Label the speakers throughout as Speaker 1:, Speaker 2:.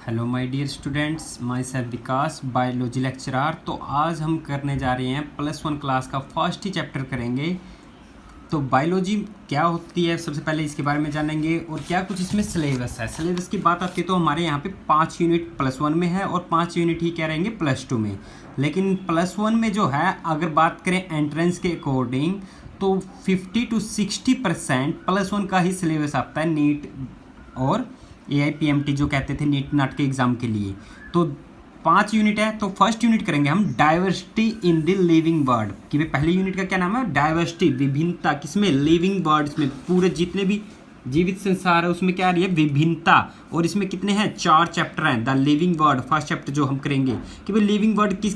Speaker 1: Hello my dear students, myself Vikas biology lecturer. तो आज हम करने जा रहे हैं +1 क्लास का फर्स्ट ही चैप्टर करेंगे। तो बायोलॉजी क्या होती है सबसे पहले इसके बारे में जानेंगे और क्या कुछ इसमें सिलेबस है। सिलेबस की बात आती है तो हमारे यहाँ पे 5 यूनिट +1 में है और 5 यूनिट ही क्या रहेंगे +2 में। लेकिन +1 में जो है अगर बात करें एंट्रेंस के अकॉर्डिंग तो 50 to 60% +1 का ही सिलेबस आता है नीट और AIPMT जो कहते थे नीट नाट के एग्ज़ाम के लिए। तो 5 यूनिट है। तो फर्स्ट यूनिट करेंगे हम diversity in the living world कि भाई पहले यूनिट का क्या नाम है, डाइवर्सिटी, विभिन्नता। किसमें? लिविंग वर्ल्ड्स में, पूरे जितने भी जीवित संसार है उसमें क्या आ रही है, विभिन्नता। और इसमें कितने हैं, 4 चैप्टर हैं। The living world first chapter जो हम करेंगे कि भाई लिविंग वर्ल्ड किस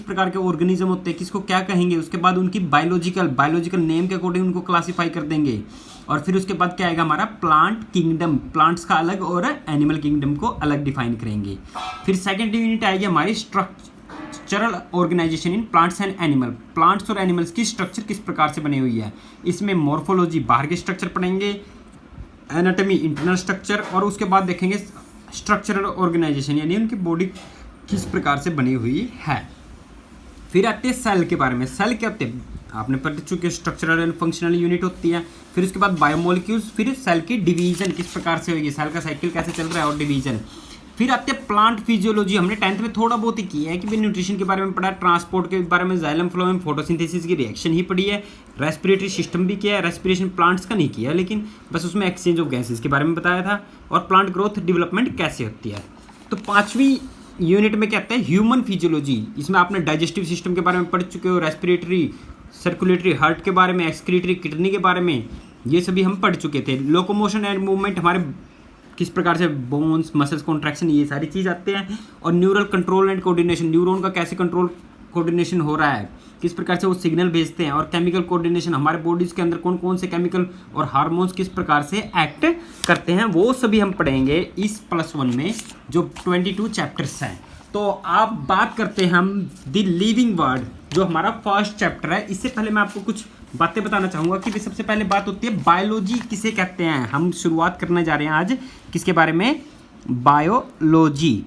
Speaker 1: प्रकार के ऑर्गेनिज्म होते हैं, किसको क्या कहेंगे। उसके बाद उनकी बायोलॉजिकल नेम के अकॉर्डिंग उनको क्लासीफाई कर देंगे। और फिर उसके बाद क्या आएगा हमारा प्लांट किंगडम, प्लांट्स का अलग और एनिमल किंगडम को अलग डिफाइन करेंगे। फिर सेकेंड यूनिट आएगी हमारी structural organisation in plants and animal, plants और एनिमल्स की स्ट्रक्चर किस प्रकार से बनी हुई है। इसमें मॉर्फोलॉजी, बाहर के स्ट्रक्चर पढ़ेंगे, एनाटॉमी, इंटरनल स्ट्रक्चर, और उसके बाद देखेंगे स्ट्रक्चरल ऑर्गेनाइजेशन यानी उनकी बॉडी किस प्रकार से बनी हुई है। फिर आते हैं सेल के बारे में। सेल क्या होते हैं आपने पढ़ चुके, स्ट्रक्चरल एंड फंक्शनल यूनिट होती है। फिर उसके बाद बायोमोलिक्यूल्स, फिर सेल की डिवीजन किस प्रकार से होगी, सेल का साइकिल कैसे चल रहा है और डिवीजन। फिर आते हैं प्लांट फिजियोलॉजी, हमने 10th में थोड़ा बहुत ही किया है कि भाई न्यूट्रिशन के बारे में पढ़ा है, ट्रांसपोर्ट के बारे में, जाइलम फ्लोएम, फोटोसिंथेसिस की रिएक्शन ही पढ़ी है, रेस्पिरेटरी सिस्टम भी किया है, रेस्पिरेशन प्लांट्स का नहीं किया लेकिन बस उसमें एक्सचेंज ऑफ गैसेस के बारे में बताया था, और प्लांट ग्रोथ डेवलपमेंट कैसे होती है। तो 5वीं यूनिट में क्या आता है, ह्यूमन फिजियोलॉजी। इसमें आपने डाइजेस्टिव सिस्टम के बारे में पढ़ चुके हो, रेस्पिरेटरी, सर्कुलेटरी, हार्ट के बारे में, एक्सक्रीटरी, किडनी के बारे में, ये सभी हम पढ़ चुके थे। लोकोमोशन एंड मूवमेंट, हमारे किस प्रकार से बोन्स, मसल्स कॉन्ट्रैक्शन, ये सारी चीज़ आते हैं। और neural control and coordination, neuron का कैसे कंट्रोल कोऑर्डिनेशन हो रहा है, किस प्रकार से वो सिग्नल भेजते हैं। और केमिकल कोऑर्डिनेशन, हमारे बॉडीज के अंदर कौन कौन से केमिकल और हार्मोन्स किस प्रकार से एक्ट करते हैं, वो सभी हम पढ़ेंगे इस +1 में जो 22 चैप्टर्स हैं। तो आप बात करते हैं हम द लिविंग वर्ल्ड जो हमारा फर्स्ट चैप्टर है। इससे पहले मैं आपको कुछ बातें बताना चाहूँगा कि सबसे पहले बात होती है बायोलॉजी किसे कहते हैं। हम शुरुआत करने जा रहे हैं आज किसके बारे में, बायोलॉजी।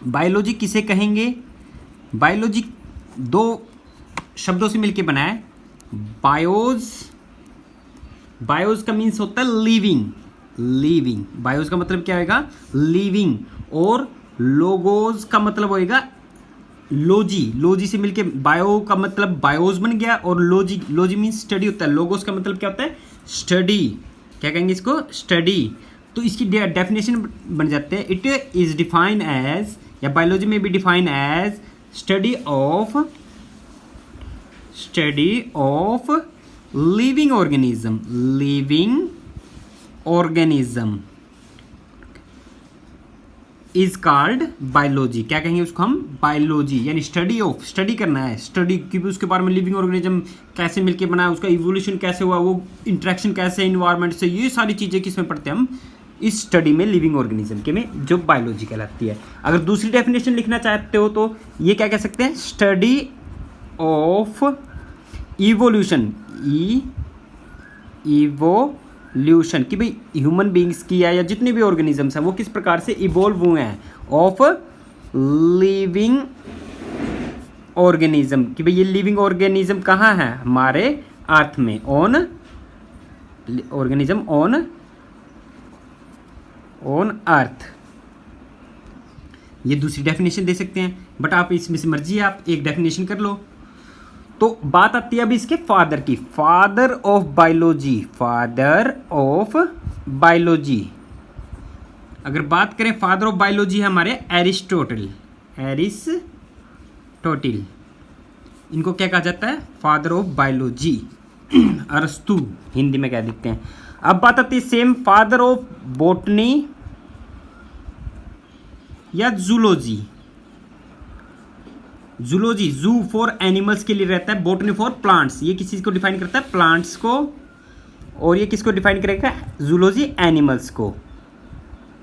Speaker 1: बायोलॉजी किसे कहेंगे, बायोलॉजी 2 शब्दों से मिलकर बना है। बायोज का मीन्स होता है लिविंग, बायोज का मतलब क्या होगा, लिविंग। और लोगोज का मतलब होएगा लोजी से मिलके बायो का मतलब बायोज बन गया, और लोजी मीन्स स्टडी होता है। लोगोस का मतलब क्या होता है, स्टडी। क्या कहेंगे इसको, स्टडी। तो इसकी डेफिनेशन बन जाते हैं, इट इज डिफाइंड एज, या बायोलॉजी में भी define as study of living organism is called biology. क्या कहेंगे उसको हम, बायोलॉजी, यानी स्टडी करना है, स्टडी की उसके बारे में, लिविंग ऑर्गेनिज्म कैसे मिलके बना है, उसका इवोल्यूशन कैसे हुआ, वो इंटरेक्शन कैसे इन्वायरमेंट से, ये सारी चीज़ें किसमें पढ़ते हैं हम, इस स्टडी में, लिविंग ऑर्गेनिज्म के में, जो बायोलॉजी कहलाती है। अगर दूसरी डेफिनेशन लिखना चाहते हो तो ये क्या कह सकते हैं, स्टडी ऑफ इवोल्यूशन, इवोल्यूशन कि भाई ह्यूमन बींग्स की है या जितने भी ऑर्गेनिजम्स हैं वो किस प्रकार से इवोल्व हुए हैं, ऑफ लिविंग ऑर्गेनिज्म कि भाई ये लिविंग ऑर्गेनिज्म कहाँ है, हमारे अर्थ में, ऑन ऑर्गेनिज्म ऑन अर्थ। ये दूसरी डेफिनेशन दे सकते हैं, बट आप इसमें से मर्जी है, आप एक डेफिनेशन कर लो। तो बात आती है अभी इसके फादर की, फादर ऑफ बायोलॉजी। अगर बात करें फादर ऑफ बायोलॉजी है हमारे एरिस्टोटल। इनको क्या कहा जाता है, फादर ऑफ बायोलॉजी, अरस्तु हिंदी में कह देते हैं। अब बात आती है सेम फादर ऑफ बॉटनी या जूलॉजी। जू फॉर एनिमल्स के लिए रहता है, बॉटनी फॉर प्लांट्स, ये किस चीज़ को डिफाइन करता है, प्लांट्स को। और ये किसको डिफाइन करेगा, जूलॉजी एनिमल्स को,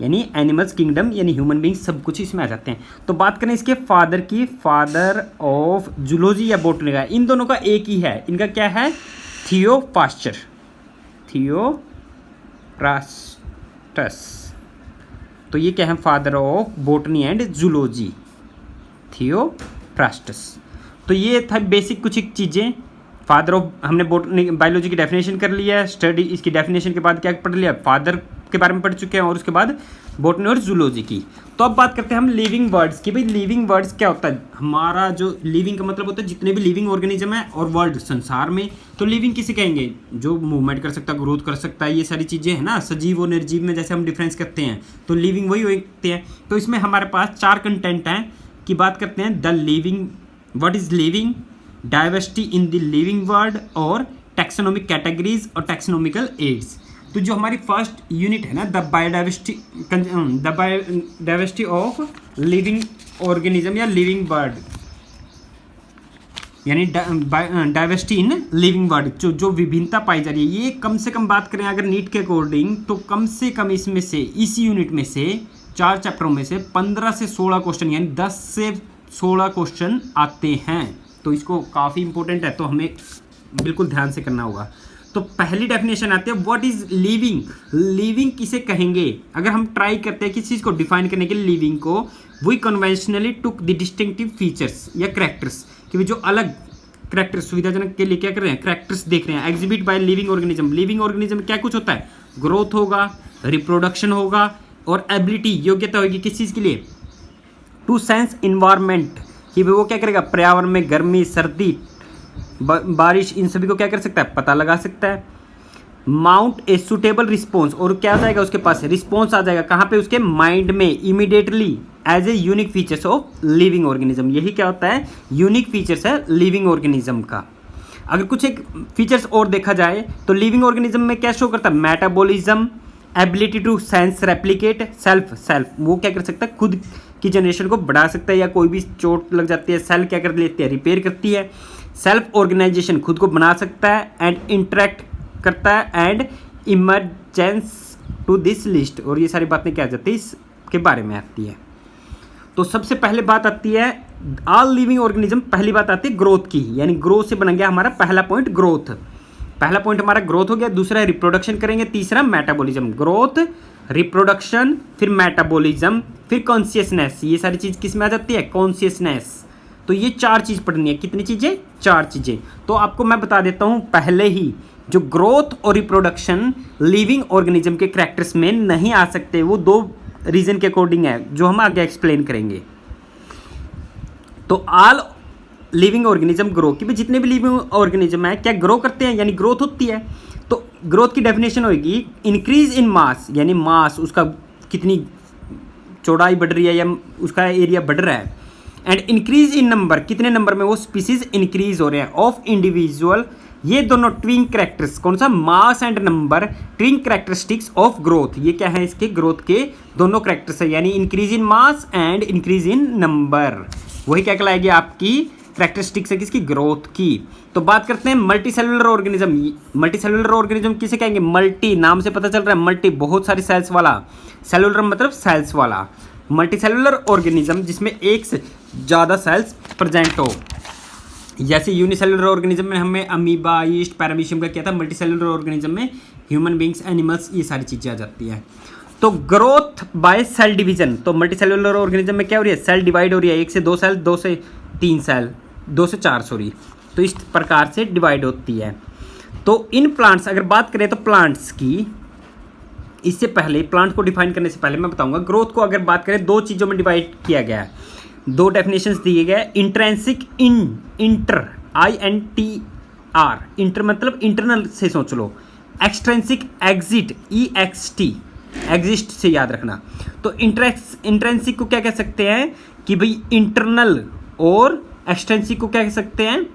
Speaker 1: यानी एनिमल्स किंगडम, यानी ह्यूमन बींग्स, सब कुछ इसमें आ जाते हैं। तो बात करें इसके फादर की, फादर ऑफ जूलॉजी या बॉटनी का, इन दोनों का एक ही है, इनका क्या है, थियोफ्रास्टस। तो ये क्या है, father of botany and zoology, Theophrastus. तो ये था बेसिक कुछ एक चीज़ें। फादर ऑफ, हमने बॉटनी बायोलॉजी की डेफिनेशन कर लिया है, स्टडी इसकी डेफिनेशन के बाद क्या पढ़ लिया, फादर के बारे में पढ़ चुके हैं, और उसके बाद बॉटनी और जूलॉजी की। तो अब बात करते हैं हम लिविंग वर्ड्स की। भाई लिविंग वर्ड्स क्या होता है, हमारा जो लिविंग का मतलब होता है जितने भी लिविंग ऑर्गेनिज्म है और वर्ल्ड संसार में। तो लिविंग किसे कहेंगे, जो मूवमेंट कर सकता है, ग्रोथ कर सकता है, ये सारी चीज़ें हैं ना। सजीव और निर्जीव में जैसे हम डिफरेंस करते हैं, तो लिविंग वही होते हैं। तो इसमें हमारे पास 4 कंटेंट हैं कि बात करते हैं the living, what is living, diversity in the living world, और टैक्सोनॉमिक कैटेगरीज और टैक्सोनॉमिकल एड्स। तो जो हमारी फर्स्ट यूनिट है ना, the biodiversity of living organism या लिविंग बर्ड, यानी डाइवर्सिटी इन लिविंग वर्ड, जो विभिन्नता पाई जा रही है, ये कम से कम बात करें अगर नीट के अकॉर्डिंग, तो कम से कम इसमें से, इस यूनिट में से 4 चैप्टरों में से 15 से 16 क्वेश्चन, यानी 10 से 16 क्वेश्चन आते हैं। तो इसको काफ़ी इंपॉर्टेंट है, तो हमें बिल्कुल ध्यान से करना होगा। तो पहली डेफिनेशन आती है, व्हाट इज लिविंग। लिविंग किसे कहेंगे, अगर हम ट्राई करते हैं किसी चीज़ को डिफाइन करने के लिए लिविंग को, we conventionally took the distinctive features या करैक्टर्स, कि जो अलग करैक्टर सुविधाजनक के लिए क्या कर रहे हैं, करैक्टर्स देख रहे हैं, exhibit by living organism. Living organism क्या कुछ होता है, ग्रोथ होगा, रिप्रोडक्शन होगा, और एबिलिटी योग्यता होगी किस चीज़ के लिए, टू सेंस इन्वायरमेंट, कि वो क्या करेगा, पर्यावरण में गर्मी, सर्दी, बारिश, इन सभी को क्या कर सकता है, पता लगा सकता है। माउंट ए सुटेबल रिस्पॉन्स, और क्या आ जाएगा उसके पास, रिस्पॉन्स आ जाएगा कहाँ पे, उसके माइंड में, immediately, as a unique features of living organism. यही क्या होता है, यूनिक फीचर्स है लिविंग ऑर्गेनिज्म का। अगर कुछ एक फीचर्स और देखा जाए तो लिविंग ऑर्गेनिज्म में क्या शो करता है, metabolism, ability to sense replicate, self वो क्या कर सकता है, खुद की जनरेशन को बढ़ा सकता है, या कोई भी चोट लग जाती है, सेल क्या कर लेती है, रिपेयर करती है। सेल्फ ऑर्गेनाइजेशन, खुद को बना सकता है, एंड इंटरेक्ट करता है, and emergence to this list, और ये सारी बातें क्या आ जाती है, इसके बारे में आती है। तो सबसे पहले बात आती है ऑल लिविंग ऑर्गेनिज्म, पहली बात आती है ग्रोथ की, यानी ग्रोथ से बन गया हमारा पहला पॉइंट, ग्रोथ। पहला पॉइंट हमारा ग्रोथ हो गया, दूसरा रिप्रोडक्शन करेंगे, तीसरा मेटाबॉलिज्म। ग्रोथ, रिप्रोडक्शन, फिर मेटाबॉलिज्म, फिर कॉन्शियसनेस। ये सारी चीज़ किस में आ जाती है, कॉन्शियसनेस। तो ये 4 चीज़ पढ़नी है, कितनी चीज़ें, 4 चीज़ें। तो आपको मैं बता देता हूँ पहले ही, जो ग्रोथ और रिप्रोडक्शन लिविंग ऑर्गेनिज्म के करैक्टर्स में नहीं आ सकते, वो 2 रीजन के अकॉर्डिंग है, जो हम आगे एक्सप्लेन करेंगे। तो ऑल लिविंग ऑर्गेनिज्म ग्रो, कि भाई जितने भी लिविंग ऑर्गेनिज्म है क्या ग्रो करते हैं, यानी ग्रोथ होती है। तो ग्रोथ की डेफिनेशन होगी इंक्रीज इन मास, यानी मास उसका कितनी चौड़ाई बढ़ रही है या उसका एरिया बढ़ रहा है, एंड इंक्रीज इन नंबर, कितने नंबर में वो स्पीसीज इंक्रीज हो रहे हैं, ऑफ इंडिविजुअल। ये दोनों ट्विन कैरेक्टर्स, कौन सा, mass and number, twin characteristics of growth. ये क्या है, इसके ग्रोथ के दोनों कैरेक्टर्स है, यानी increase in mass and increase in number. वही क्या कहलाएगी, आपकी कैरेक्टरिस्टिक्स है किसकी, ग्रोथ की। तो बात करते हैं multi cellular organism. Multi cellular organism किसे कहेंगे, मल्टी, नाम से पता चल रहा है मल्टी, बहुत सारी सेल्स वाला, सेलुलर मतलब सेल्स वाला, मल्टी सेलुलर ऑर्गेनिज्म जिसमें एक से ज़्यादा सेल्स प्रेजेंट हो। जैसे यूनिसेलुलर ऑर्गेनिज्म में हमें अमीबा, यीस्ट, पैरामीशियम का क्या था, मल्टी सेलुलर ऑर्गेनिज्म में ह्यूमन बींग्स, एनिमल्स, ये सारी चीज़ें आ जाती हैं। तो ग्रोथ बाय सेल डिवीजन, तो मल्टी सेलुलर ऑर्गेनिज्म में क्या हो रही है, सेल डिवाइड हो रही है, 1 से 2 सेल, 2 से 3 सेल, 2 से 4 सॉरी, तो इस प्रकार से डिवाइड होती है। तो इन प्लांट्स, अगर बात करें तो प्लांट्स की, इससे पहले प्लांट को डिफाइन करने से पहले मैं बताऊंगा ग्रोथ को अगर बात करें 2 चीज़ों में डिवाइड किया गया है, 2 डेफिनेशंस दिए गए, इंट्रेंसिक, इंटर, INTR, इंटर मतलब इंटरनल से सोच लो, एक्सट्रेंसिक, एग्जिट, EXT, एग्जिस्ट से याद रखना। तो इंट्रेंसिक को क्या कह सकते हैं कि भाई इंटरनल, और एक्सट्रेंसिक को क्या कह सकते हैं,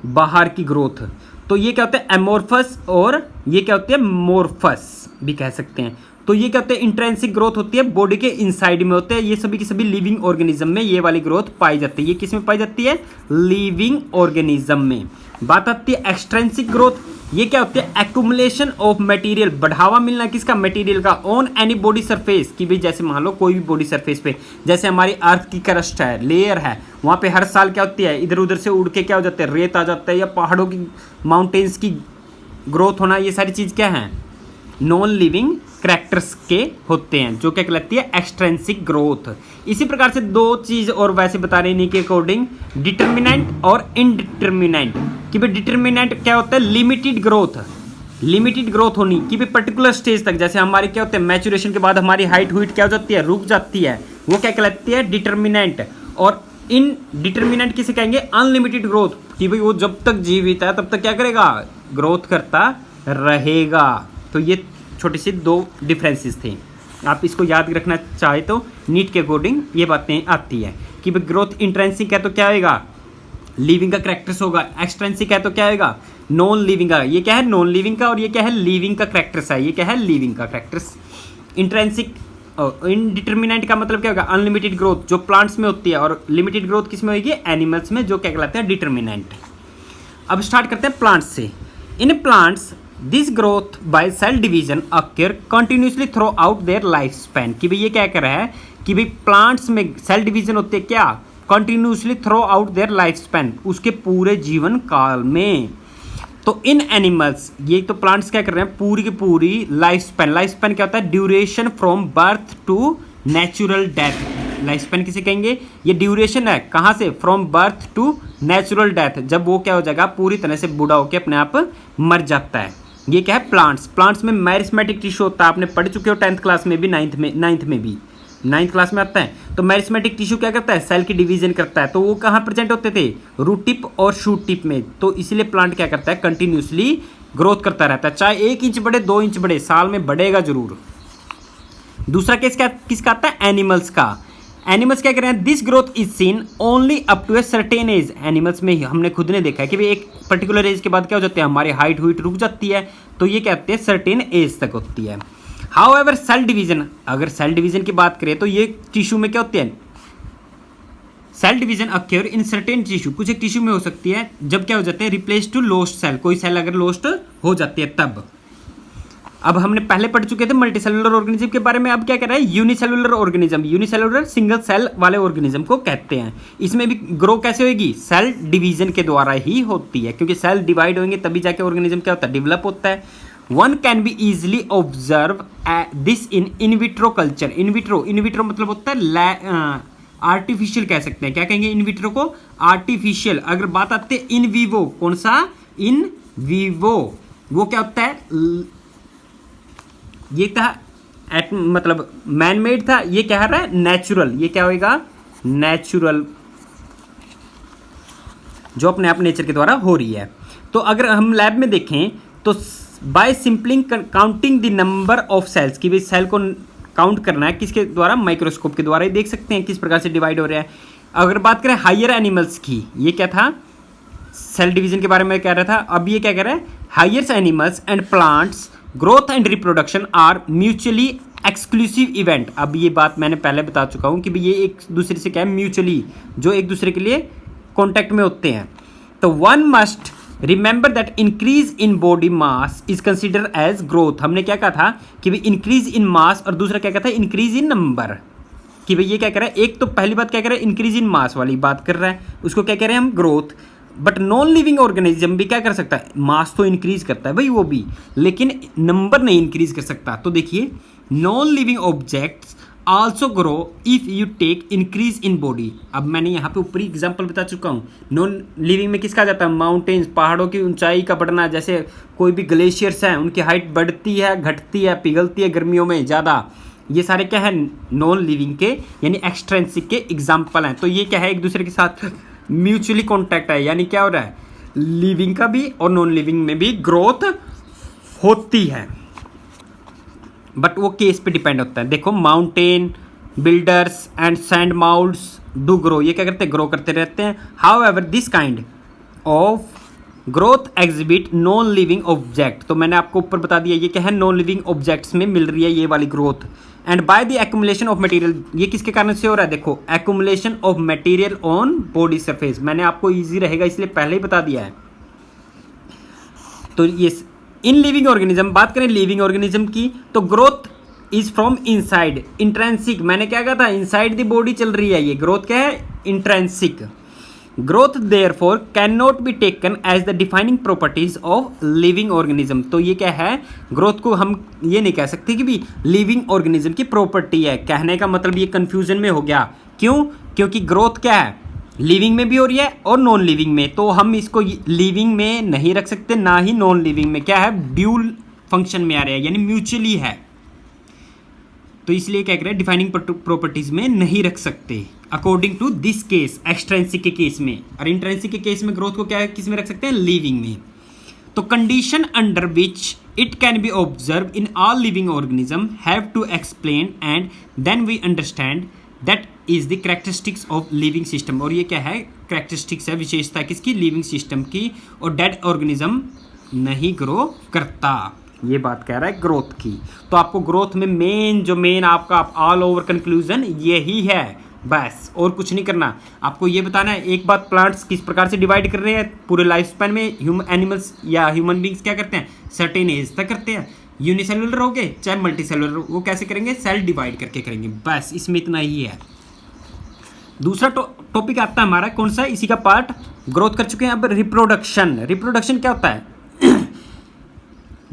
Speaker 1: बाहर की ग्रोथ। तो ये क्या होता है, एमोर्फस, और ये क्या होती है, मोर्फस भी कह सकते हैं। तो ये क्या होते हैं, इंट्रेंसिक ग्रोथ होती है, बॉडी के इनसाइड में होते हैं, ये सभी की सभी लिविंग ऑर्गेनिज्म में ये वाली ग्रोथ पाई जाती है। ये किस में पाई जाती है, लिविंग ऑर्गेनिज्म में। बात आती है एक्सट्रेंसिक ग्रोथ, ये क्या होती है, एक्यूमुलेशन ऑफ मटेरियल, बढ़ावा मिलना किसका, मटेरियल का, ऑन एनी बॉडी सरफेस, कि भाई जैसे मान लो कोई भी बॉडी सरफेस पे, जैसे हमारी अर्थ की क्रस्ट है, लेयर है, वहाँ पे हर साल क्या होती है, इधर उधर से उड़ के क्या हो जाता है, रेत आ जाता है, या पहाड़ों की, माउंटेन्स की ग्रोथ होना, ये सारी चीज़ क्या है, नॉन लिविंग करैक्टर्स के होते हैं, जो क्या कहलाती है एक्सट्रेंसिक ग्रोथ। इसी प्रकार से दो चीज़ और वैसे बता रहे हैं के अकॉर्डिंग, डिटर्मिनेंट और इनडिटर्मिनेंट। कि भाई डिटर्मिनेंट क्या होता है, लिमिटेड ग्रोथ, लिमिटेड ग्रोथ होनी कि भाई पर्टिकुलर स्टेज तक, जैसे हमारी क्या होते हैं मैचुरेशन के बाद हमारी हाइट हुईट क्या हो जाती है, रुक जाती है, वो क्या कहलाती है डिटर्मिनेंट। और इन डिटर्मिनेंट किसे कहेंगे, अनलिमिटेड ग्रोथ, कि भाई वो जब तक जीवित है तब तक क्या करेगा, ग्रोथ करता रहेगा। तो ये छोटी सी दो डिफरेंसेस थे, आप इसको याद रखना चाहे तो नीट के अकॉर्डिंग ये बातें आती है कि भाई ग्रोथ इंट्रेंसिक है तो क्या आएगा, लिविंग का करैक्टर्स होगा, एक्सट्रेंसिक है तो क्या आएगा, नॉन लिविंग का। ये क्या है, नॉन लिविंग का, और ये क्या है, लिविंग का करैक्टर्स है, ये क्या है, लिविंग का करैक्टर्स। इंट्रेंसिक इनडिटर्मिनेंट का मतलब क्या होगा, अनलिमिटेड ग्रोथ जो प्लांट्स में होती है, और लिमिटेड ग्रोथ किस में होगी, एनिमल्स में, जो क्या कहलाते हैं डिटर्मिनेंट। अब स्टार्ट करते हैं प्लांट्स से। In plants this growth by cell division occur continuously throughout their life span. कि भाई ये क्या कर रहा है कि भाई प्लांट्स में सेल डिवीजन होते हैं क्या, continuously throughout their life span, उसके पूरे जीवन काल में। तो इन एनिमल्स, ये तो प्लांट्स क्या कर रहे हैं, पूरी की पूरी लाइफ स्पैन क्या होता है, duration from birth to natural death. Life span किसे कहेंगे, ये ड्यूरेशन है कहाँ से, from birth to natural death, जब वो क्या हो जाएगा, पूरी तरह से बूढ़ा होकर अपने आप मर जाता है। ये क्या है, प्लांट्स। प्लांट्स में मैरिस्मेटिक टिश्यू होता है, आपने पढ़ चुके हो 10th क्लास में भी, 9th क्लास में आता है। तो मैरिस्मेटिक टिश्यू क्या करता है, सेल की डिवीजन करता है। तो वो कहाँ प्रेजेंट होते थे, रूट टिप और शूट टिप में। तो इसीलिए प्लांट क्या करता है, कंटिन्यूसली ग्रोथ करता रहता है, चाहे 1 इंच बढ़े 2 इंच बढ़े, साल में बढ़ेगा जरूर। दूसरा केस क्या किसका आता है, एनिमल्स का। एनिमल्स क्या कर रहे हैं, this growth is seen only up to a certain age. Animals में हमने खुद ने देखा है कि भाई एक पर्टिकुलर एज के बाद क्या हो जाती है, हमारी हाइट हुईट रुक जाती है, तो ये कहते हैं सर्टेन एज तक होती है। हाउएवर सेल डिवीजन, अगर सेल डिवीजन की बात करें तो ये टिश्यू में क्या होते हैं, cell division occur in certain tissue, कुछ एक टिश्यू में हो सकती है, जब क्या हो जाते हैं, रिप्लेस टू लोस्ट सेल, कोई सेल अगर लोस्ट हो जाती है तब। अब हमने पहले पढ़ चुके थे मल्टी सेलुलर ऑर्गेनिज्म के बारे में, अब क्या कह रहा है, unicellular organism. Unicellular single cell वाले ऑर्गेनिज्म को कहते हैं। इसमें भी ग्रो कैसे होगी, सेल डिवीजन के द्वारा ही होती है, क्योंकि सेल डिवाइड होंगे तभी जाके ऑर्गेनिज्म क्या होता है, डेवलप होता है। One can be easily observe this in in vitro culture. In vitro मतलब होता है आर्टिफिशियल, कह सकते हैं, क्या कहेंगे इनविट्रो को, आर्टिफिशियल। अगर बात आती है इन वीवो, कौन सा, इन वीवो, वो क्या होता है, ये था मतलब मैन मेड था, ये क्या रहा है, नेचुरल। ये क्या होएगा, नेचुरल, जो अपने आप नेचर के द्वारा हो रही है। तो अगर हम लैब में देखें तो by simply counting the number of cells, की भी सेल को काउंट करना है किसके द्वारा, माइक्रोस्कोप के द्वारा ही देख सकते हैं किस प्रकार से डिवाइड हो रहा है। अगर बात करें हायर एनिमल्स की, ये क्या था, सेल डिवीजन के बारे में कह रहा था, अब ये क्या कह रहा है, higher animals and plants growth and reproduction are mutually exclusive event. अब ये बात मैंने पहले बता चुका हूँ कि भाई ये एक दूसरे से क्या है, म्यूचुअली, जो एक दूसरे के लिए कॉन्टैक्ट में होते हैं। तो one must remember that increase in body mass is consider as growth. हमने क्या कहा था कि भाई इंक्रीज इन मास, और दूसरा क्या कहा था, इंक्रीज इन नंबर। कि भाई ये क्या कर रहा है, एक तो पहली बात क्या कर रहा है, इंक्रीज इन मास वाली बात कर रहा है, उसको क्या कह रहे हैं हम, growth. But non living organism भी क्या कर सकता है, मास तो इंक्रीज करता है भाई वो भी, लेकिन नंबर नहीं इंक्रीज कर सकता। तो देखिए, non living objects also grow if you take increase in body. अब मैंने यहाँ पे ऊपरी एग्जांपल बता चुका हूँ। नॉन लिविंग में किसका जाता है, माउंटेन्स, पहाड़ों की ऊंचाई का बढ़ना, जैसे कोई भी ग्लेशियर्स हैं उनकी हाइट बढ़ती है, घटती है, पिघलती है गर्मियों में ज़्यादा, ये सारे क्या है, नॉन लिविंग के यानी एक्सट्रेंसिक के एग्जाम्पल हैं। तो ये क्या है, एक दूसरे के साथ म्यूचुअली कॉन्टैक्ट है, यानी क्या हो रहा है, लिविंग का भी और नॉन लिविंग में भी ग्रोथ होती है, बट वो केस पे डिपेंड होता है। देखो, mountain builders and sand माउल्ड्स do grow, ये क्या करते हैं, ग्रो करते रहते हैं। How ever this kind of growth exhibit non living object. तो मैंने आपको ऊपर बता दिया ये क्या है, नॉन लिविंग ऑब्जेक्ट्स में मिल रही है ये वाली growth. And by the accumulation of material, ये किसके कारण से हो रहा है, देखो, accumulation of material on body surface. मैंने आपको इजी रहेगा इसलिए पहले ही बता दिया है। तो ये इन लिविंग ऑर्गेनिज्म, बात करें लिविंग ऑर्गेनिज्म की, तो growth is from inside, intrinsic. मैंने क्या कहा था, इनसाइड द बॉडी चल रही है ये ग्रोथ, क्या है, intrinsic. Growth therefore can not be taken as the defining properties of living organism. तो ये क्या है, ग्रोथ को हम ये नहीं कह सकते कि भी लिविंग ऑर्गेनिज्म की प्रॉपर्टी है। कहने का मतलब ये कंफ्यूजन में हो गया, क्यों? क्योंकि ग्रोथ क्या है, लिविंग में भी हो रही है और नॉन लिविंग में, तो हम इसको लिविंग में नहीं रख सकते, ना ही नॉन लिविंग में। क्या है, ड्यूल फंक्शन में आ रहा है, यानी म्यूचुअली है। तो इसलिए क्या कह रहे हैं, डिफाइनिंग प्रॉपर्टीज में नहीं रख सकते according to this case, extrinsic के केस में। और इंट्रेंसिक के केस में ग्रोथ को क्या किस में रख सकते हैं, लिविंग में। तो condition under which it can be observe in all living organism have to explain and then we understand that is the characteristics of living system. और ये क्या है, कैरेक्टरिस्टिक्स है, विशेषता किसकी, लिविंग सिस्टम की। और डेड ऑर्गेनिज्म नहीं ग्रो करता, ये बात कह रहा है ग्रोथ की। तो आपको ग्रोथ में मेन आपका ऑल ओवर कंक्लूजन यही है, बस और कुछ नहीं करना। आपको ये बताना है एक बात, प्लांट्स किस प्रकार से डिवाइड कर रहे हैं पूरे लाइफ स्पैन में। एनिमल्स या ह्यूमन बींग्स क्या करते हैं, सर्टेन एज तक करते हैं। यूनिसेलुलर हो गए चाहे मल्टी सेलुलर, वो कैसे करेंगे, सेल डिवाइड करके करेंगे, बस इसमें इतना ही है। दूसरा टॉपिक आता है हमारा कौन सा, इसी का पार्ट ग्रोथ कर चुके हैं। अब रिप्रोडक्शन। रिप्रोडक्शन क्या होता है,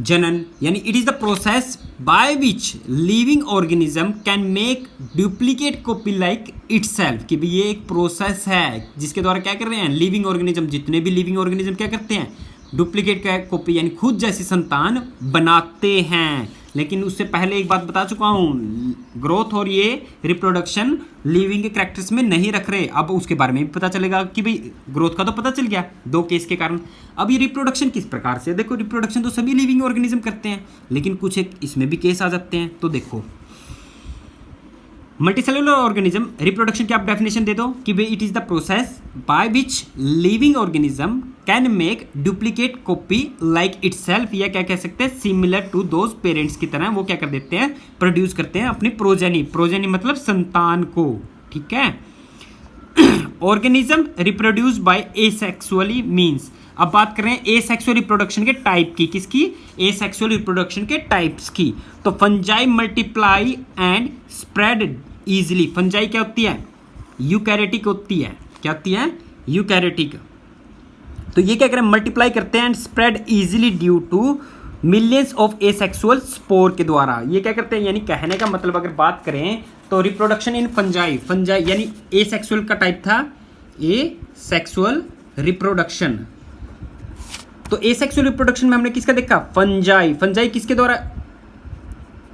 Speaker 1: जनन, यानी it is the process by which living organism can make duplicate copy like itself. कि भी ये एक प्रोसेस है जिसके द्वारा क्या कर रहे हैं, लिविंग ऑर्गेनिज्म, जितने भी लिविंग ऑर्गेनिज्म क्या करते हैं, डुप्लीकेट का कॉपी यानी खुद जैसी संतान बनाते हैं। लेकिन उससे पहले एक बात बता चुका हूँ, ग्रोथ और ये रिप्रोडक्शन लिविंग के कैरेक्टर्स में नहीं रख रहे। अब उसके बारे में भी पता चलेगा कि भाई ग्रोथ का तो पता चल गया दो केस के कारण। अब ये रिप्रोडक्शन किस प्रकार से, देखो रिप्रोडक्शन तो सभी लिविंग ऑर्गेनिज्म करते हैं, लेकिन कुछ एक इसमें भी केस आ जाते हैं। तो देखो मल्टीसेलुलर ऑर्गेनिज्म रिप्रोडक्शन की आप डेफिनेशन दे दो कि भाई it is the process by which living organism can make duplicate copy like itself, या क्या कह सकते हैं, सिमिलर टू दोज पेरेंट्स की तरह वो क्या कर देते हैं, प्रोड्यूस करते हैं अपनी प्रोजेनी। प्रोजेनी मतलब संतान को, ठीक है। Organism reproduce by asexually means, अब बात कर रहे हैं एसेक्सुअल रिप्रोडक्शन के टाइप की, किसकी, एसेक्सुअल रिप्रोडक्शन के टाइप्स की। तो fungi multiply and spread easily. Fungi क्या होती है, यूकैरियोटिक होती है, क्या होती है, यूकैरियोटिक। तो ये क्या करें, मल्टीप्लाई करते हैं and spread easily due to millions of asexual spore के द्वारा। ये क्या करते हैं, यानी कहने का मतलब अगर बात करें तो रिप्रोडक्शन इन फंजाई, फंजाई यानी एसेक्सुअल का टाइप था, एसेक्सुअल रिप्रोडक्शन। तो एसेक्सुअल रिप्रोडक्शन में हमने किसका देखा, फंजाई। फंजाई किसके द्वारा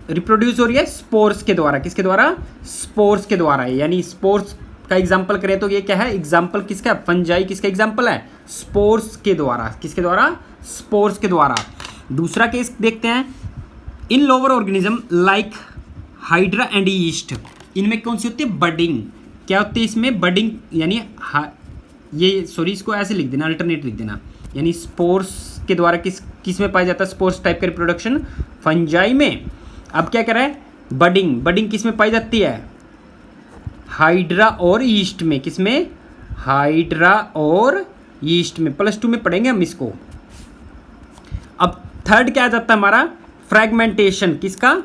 Speaker 1: रिप्रोड्यूस हो रही है, स्पोर्स के द्वारा। किसके द्वारा, स्पोर्स के द्वारा। यानी स्पोर्स का एग्जांपल करें तो ये क्या है, एग्जांपल किसका, फंजाई किसका एग्जांपल है, स्पोर्स के द्वारा। किसके द्वारा, स्पोर्स के द्वारा। दूसरा केस देखते हैं, इन lower organism like hydra and yeast, इनमें कौन सी होती है, बडिंग। क्या होती है इसमें, बडिंग, यानी ये सॉरी इसको ऐसे लिख देना, अल्टरनेट लिख देना, यानी स्पोर्स के द्वारा किस में पाया जाता है, स्पोर्स टाइप का रिप्रोडक्शन फंजाई में। अब क्या कर रहा है, बडिंग। बडिंग किस में पाई जाती है, हाइड्रा और यीस्ट में। किस में, हाइड्रा और यीस्ट में। +2 में पढ़ेंगे हम इसको। अब थर्ड क्या आ जाता है हमारा, फ्रैगमेंटेशन। किसका,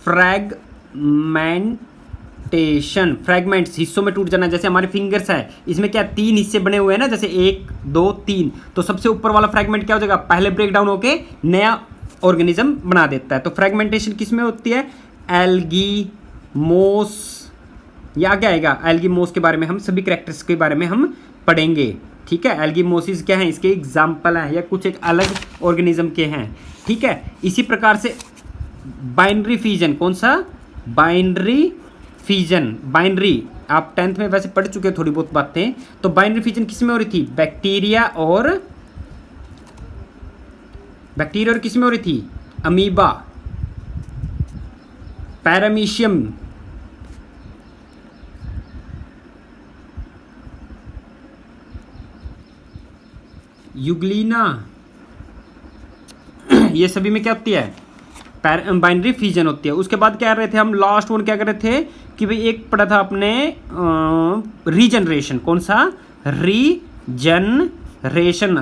Speaker 1: फ्रैगमेंटेशन। फ्रैगमेंट्स हिस्सों में टूट जाना, जैसे हमारे फिंगर्स है, इसमें क्या 3 हिस्से बने हुए हैं ना, जैसे 1 2 3। तो सबसे ऊपर वाला फ्रैगमेंट क्या हो जाएगा, पहले ब्रेक डाउन होके नया ऑर्गेनिज्म बना देता है। तो फ्रैगमेंटेशन किस में होती है, एल्गी मोस, या आगे आएगा एल्गी मोस के बारे में, हम सभी कैरेक्टर्स के बारे में हम पढ़ेंगे, ठीक है। एल्गी मोसिस क्या है, इसके एग्जाम्पल हैं या कुछ एक अलग ऑर्गेनिज्म के हैं, ठीक है। इसी प्रकार से बाइनरी फिजन, कौन सा, बाइनरी फिजन। बाइनरी आप 10th में वैसे पढ़ चुके हो थोड़ी बहुत बातें। तो बाइनरी फिजन किस में हो रही थी, बैक्टीरिया और किस में हो रही थी, अमीबा, पैरामीशियम, यूग्लिना, ये सभी में क्या होती है, बाइनरी फिजन होती है। उसके बाद क्या कर रहे थे हम, लास्ट वन क्या कर रहे थे कि भाई एक पढ़ा था आपने रीजनरेशन। कौन सा, रीजनरेशन।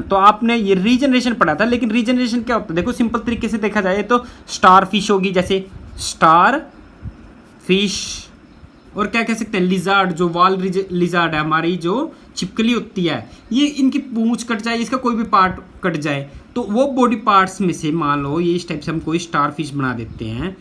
Speaker 1: तो आपने ये रीजनरेशन पढ़ा था, लेकिन रीजनरेशन क्या होता है, देखो सिंपल तरीके से देखा जाए तो स्टार फिश होगी, जैसे स्टार फिश और क्या कह सकते हैं लिजार्ड, जो वॉल लिजार्ड है हमारी जो छिपकली होती है, ये इनकी पूंछ कट जाए, इसका कोई भी पार्ट कट जाए तो वो बॉडी पार्ट्स में से मान लो ये इस टाइप से हम कोई स्टार फिश बना देते हैं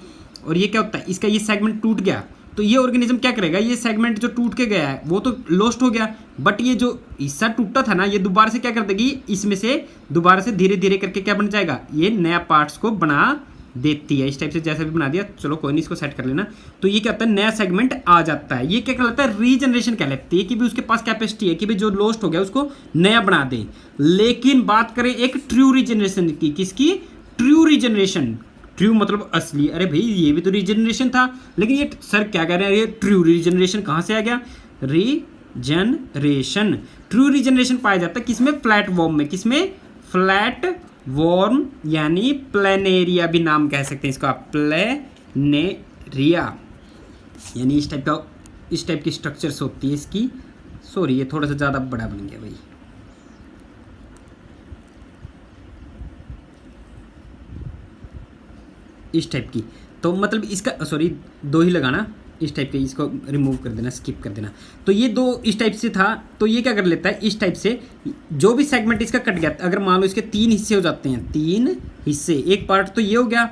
Speaker 1: और ये क्या होता है, इसका ये सेगमेंट टूट गया तो ये ऑर्गेनिज्म क्या करेगा, ये सेगमेंट जो टूट के गया है वो तो लॉस्ट हो गया, बट ये जो हिस्सा टूटा था ना ये दोबारा से क्या कर देगी, इसमें से दोबारा से धीरे धीरे करके क्या बन जाएगा, ये नया पार्ट्स को बना देती है। इस टाइप से जैसे भी बना दिया, चलो कोई नहीं, इसको सेट कर लेना। तो ये क्या होता है, नया सेगमेंट आ जाता है। ये क्या कहलाता है, रीजनरेशन कहलाती है कि भी उसके पास कैपेसिटी है कि भी जो लॉस्ट हो गया उसको नया बना दे। लेकिन बात करें एक ट्रू रीजनरेशन की, किसकी, ट्रू रीजनरेशन, ट्रू मतलब असली, अरे भाई ये भी तो रीजनरेशन था, लेकिन ये सर क्या कह रहे हैं, ये ट्रू रीजनरेशन कहाँ से आ गया, रीजनरेशन, ट्रू रीजनरेशन पाया जाता है किसमें, फ्लैट वॉर्म में, किसमें, फ्लैट वॉर्म, यानी प्लेनेरिया भी नाम कह सकते हैं इसको आप, प्लेनेरिया, यानी इस टाइप की स्ट्रक्चर्स होती है इसकी। सॉरी ये थोड़ा सा ज़्यादा बड़ा बन गया भाई, इस टाइप की, तो मतलब इसका सॉरी दो ही लगाना, इस टाइप के, इसको रिमूव कर देना, स्किप कर देना। तो ये दो इस टाइप से था, तो ये क्या कर लेता है, इस टाइप से जो भी सेगमेंट इसका कट गया, अगर मान लो इसके 3 हिस्से हो जाते हैं, 3 हिस्से, एक पार्ट तो ये हो गया,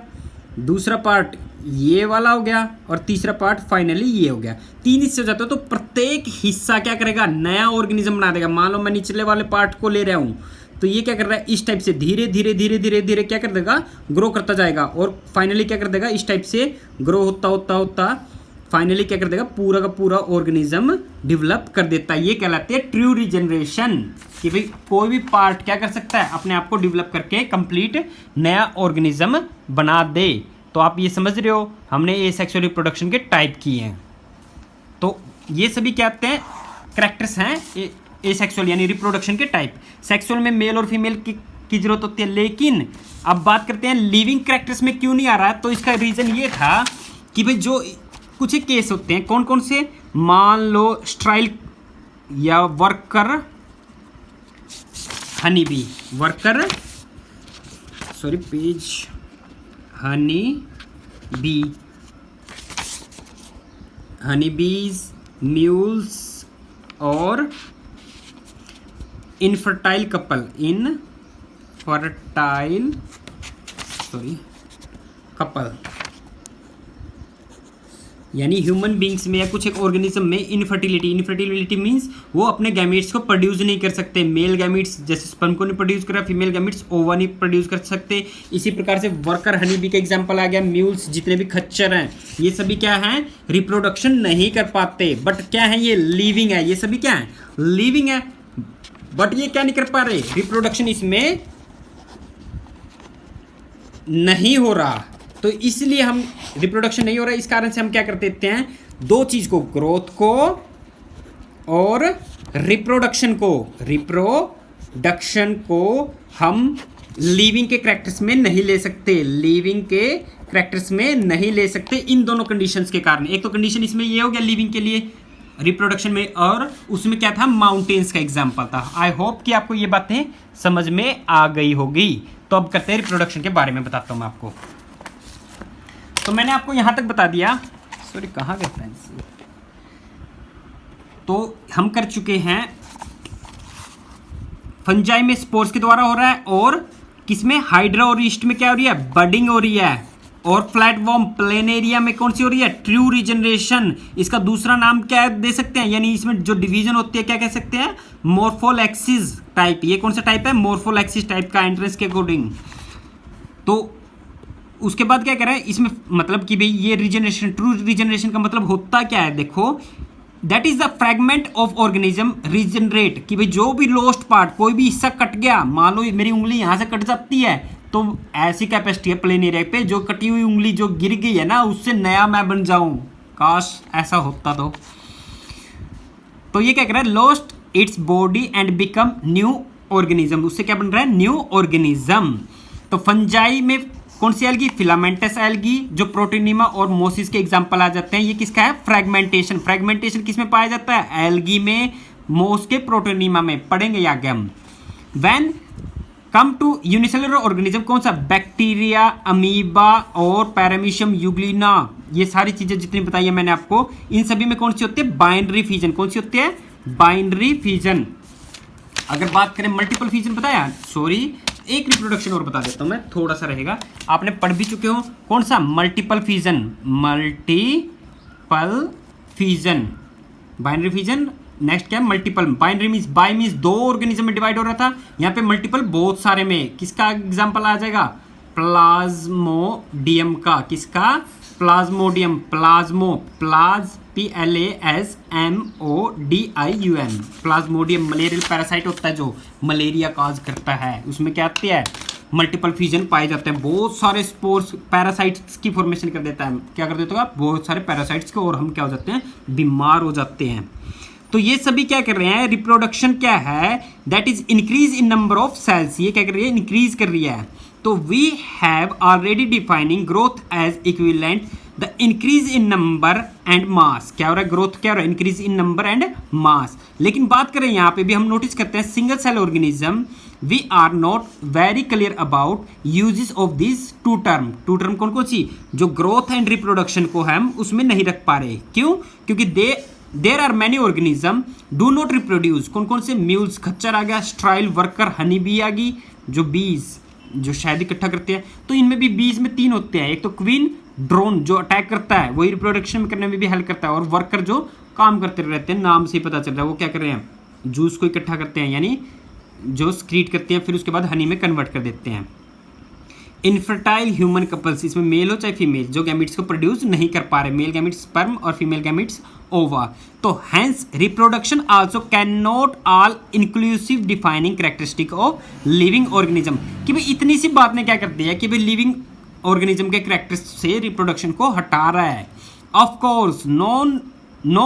Speaker 1: दूसरा पार्ट ये वाला हो गया और तीसरा पार्ट फाइनली ये हो गया, 3 हिस्से हो जाते हैं, तो प्रत्येक हिस्सा क्या करेगा, नया ऑर्गेनिज्म बना देगा। मान लो मैं निचले वाले पार्ट को ले रहा हूँ, तो ये क्या कर रहा है, इस टाइप से धीरे धीरे धीरे धीरे धीरे क्या कर देगा, ग्रो करता जाएगा और फाइनली क्या कर देगा, इस टाइप से ग्रो होता होता होता फाइनली क्या कर देगा, पूरा का पूरा ऑर्गेनिज्म डेवलप कर देता है। ये कहलाते हैं ट्रू रीजनरेशन, कि भाई कोई भी पार्ट क्या कर सकता है, अपने आप को डेवलप करके कंप्लीट नया ऑर्गेनिज्म बना दे। तो आप ये समझ रहे हो, हमने ये सेक्सुअल रिप्रोडक्शन के टाइप किए हैं। तो ये सभी क्या कहते हैं, करैक्टर्स हैं ए सेक्सुअल यानी रिप्रोडक्शन के टाइप। सेक्सुअल में मेल और फीमेल की जरूरत होती है, लेकिन अब बात करते हैं लिविंग करैक्टर्स में क्यों नहीं आ रहा। तो इसका रीज़न ये था कि भाई जो कुछ ही केस होते हैं, कौन कौन से, मान लो स्ट्राइल या worker honey B, worker sorry page honey bee, Honey बीज, म्यूल्स और इनफर्टाइल कपल, इनफर्टाइल कपल, यानी ह्यूमन बींग्स में या कुछ एक ऑर्गेनिज्म में इनफर्टिलिटी मींस वो अपने गैमेट्स को प्रोड्यूस नहीं कर सकते। मेल गैमेट्स जैसे स्पर्म को नहीं प्रोड्यूस कर रहा, फीमेल गैमेट्स ओवा नहीं प्रोड्यूस कर सकते। इसी प्रकार से वर्कर हनी बी का एग्जांपल आ गया, म्यूल्स जितने भी खच्चर हैं ये सभी क्या हैं, रिप्रोडक्शन नहीं कर पाते, बट क्या है, ये लिविंग है, ये सभी क्या है, लिविंग है, बट ये क्या नहीं कर पा रहे, रिप्रोडक्शन इसमें नहीं हो रहा। तो इसलिए हम रिप्रोडक्शन नहीं हो रहा, इस कारण से हम क्या कर देते हैं, दो चीज को, ग्रोथ को और रिप्रोडक्शन को हम लिविंग के करैक्टर्स में नहीं ले सकते, लिविंग के करैक्टर्स में नहीं ले सकते इन दोनों कंडीशंस के कारण। एक तो कंडीशन इसमें ये हो गया लिविंग के लिए, रिप्रोडक्शन में, और उसमें क्या था, माउंटेन्स का एग्जाम्पल था। आई होप कि आपको ये बातें समझ में आ गई होगी। तो अब करते हैं रिप्रोडक्शन के बारे में, बताता हूँ मैं आपको। तो मैंने आपको यहां तक बता दिया, सॉरी कहाँ गए पेंसिल, तो हम कर चुके हैं फंजाई में स्पोर्स के द्वारा हो रहा है, और किसमें, हाइड्रा और ईस्ट में क्या हो रही है, बडिंग हो रही है, और फ्लैटवॉर्म प्लेनेरिया में कौन सी हो रही है, ट्रू रीजनरेशन। इसका दूसरा नाम क्या दे सकते हैं, यानी इसमें जो डिवीजन होती है क्या कह सकते हैं, मोर्फोलैक्सिस टाइप। ये कौन सा टाइप है, मोर्फोलैक्सिस टाइप का, एंट्रेंस के अकॉर्डिंग। तो उसके बाद क्या कह रहा है इसमें, मतलब कि भाई ये रीजनरेशन, ट्रू रीजनरेशन का मतलब होता क्या है, देखो, that is the fragment of organism regenerate, कि भाई जो भी लॉस्ट पार्ट, कोई भी हिस्सा कट गया, मान लो मेरी उंगली यहाँ से कट जाती है, तो ऐसी कैपेसिटी है प्लेनेरिया पे, जो कटी हुई उंगली जो गिर गई है ना, उससे नया मैं बन जाऊं, काश ऐसा होता। तो ये क्या कह रहा है, lost its body and become new organism, उससे क्या बन रहा है, न्यू ऑर्गेनिज्म। तो फंजाई में कौन सी एल्गी, फिलामेंटस एल्गी, जो प्रोटीनिमा और मोसिस के एग्जांपल आ जाते हैं। ये किसका है, फ्रैगमेंटेशन। फ्रैगमेंटेशन किस में पाया जाता है, एल्गी में, मोस के प्रोटीनिमा में, पढ़ेंगे आगे हम। When come to unicellular organism, कौन सा, बैक्टीरिया, अमीबा और पैरामीशियम यूग्लिना, ये सारी चीज़ें जितनी बताई है मैंने आपको, इन सभी में कौन सी होती है? Binary fission. कौन सी होती है? Binary fission. अगर बात करें मल्टीपल फिजन, बताया सॉरी, एक रिप्रोडक्शन और बता देता हूं मैं, थोड़ा सा रहेगा, आपने पढ़ भी चुके हो। कौन सा? Multiple fission. Multiple fission, binary fission. Next क्या है? Multiple. Binary means, bye means दो ऑर्गेनिज्म में डिवाइड हो रहा था, यहाँ पे मल्टीपल बहुत सारे में। किसका एग्जाम्पल आ जाएगा? प्लाज्मोडियम का। किसका? Plasmodium. Plasmo, plas PLASMODIUM, plasmodium malarial parasite होता है जो मलेरिया काज करता है, उसमें क्या आती है? मल्टीपल फ्यूजन पाए जाते हैं। बहुत सारे स्पोर्स पैरासाइट्स की फॉर्मेशन कर देता है। क्या कर देता है? बहुत सारे पैरासाइट्स को, और हम क्या हो जाते हैं? बीमार हो जाते हैं। तो ये सभी क्या कर रहे हैं? रिप्रोडक्शन क्या है? That is increase in number of cells. ये क्या कर रही है? इंक्रीज कर रही है। तो we have already defining growth as equivalent the increase in number and mass. क्या हो रहा है? ग्रोथ क्या हो रहा है? Increase in number and mass. लेकिन बात करें यहाँ पे भी हम नोटिस करते हैं single cell organism, we are not very clear about uses of this two term. Two term कौन कौन सी? जो ग्रोथ एंड रिप्रोडक्शन को हम उसमें नहीं रख पा रहे। क्यों? क्योंकि there are many organism do not reproduce. कौन कौन से? म्यूल्स, खच्चर आ गया, स्ट्राइल वर्कर, हनी बी आ गई, जो बीज जो शहद इकट्ठा करते हैं। तो इनमें भी बीज में तीन होते हैं, एक तो क्वीन, ड्रोन जो अटैक करता है वही रिप्रोडक्शन करने में भी हेल्प करता है, और वर्कर जो काम करते रहते हैं, नाम से ही पता चल रहा है वो क्या कर रहे हैं? जूस को इकट्ठा करते हैं, यानी जो स्क्रीट करते हैं, फिर उसके बाद हनी में कन्वर्ट कर देते हैं। इनफर्टाइल ह्यूमन कपल्स, इसमें मेल हो चाहे फीमेल, जो गैमिट्स को प्रोड्यूस नहीं कर पा रहे, मेल गैमिट्स स्पर्म और फीमेल गैमिट्स ओवा। तो hence reproduction also can not all inclusive defining characteristic of living organism. कि भाई इतनी सी बात ने क्या कर दिया कि भाई लिविंग ऑर्गेनिज्म के कैरेक्टरिस्टिक से रिप्रोडक्शन को हटा रहा है। Of course no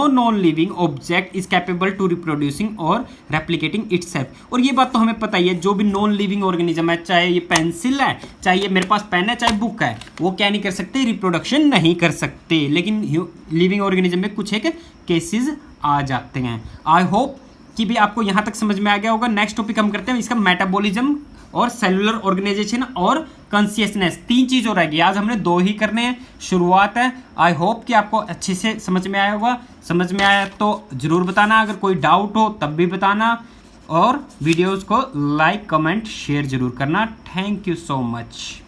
Speaker 1: non living object is capable to reproducing और रेप्लिकेटिंग इटसेल्फ। और ये बात तो हमें पता ही है, जो भी नॉन लिविंग ऑर्गेनिज्म है, चाहे ये पेंसिल है, चाहे ये मेरे पास पेन है, चाहे बुक है, वो क्या नहीं कर सकते? रिप्रोडक्शन नहीं कर सकते। लेकिन लिविंग ऑर्गेनिज्म में कुछ एक केसेस आ जाते हैं। आई होप कि भी आपको यहाँ तक समझ में आ गया होगा। नेक्स्ट टॉपिक हम करते हैं इसका मेटाबॉलिज्म और सेलुलर ऑर्गेनाइजेशन और कॉन्शियसनेस। तीन चीज़ हो रहेगी, आज हमने दो ही करने हैं, शुरुआत है। आई होप कि आपको अच्छे से समझ में आया होगा। समझ में आया तो ज़रूर बताना, अगर कोई डाउट हो तब भी बताना, और वीडियोज़ को लाइक कमेंट शेयर ज़रूर करना। Thank you so much.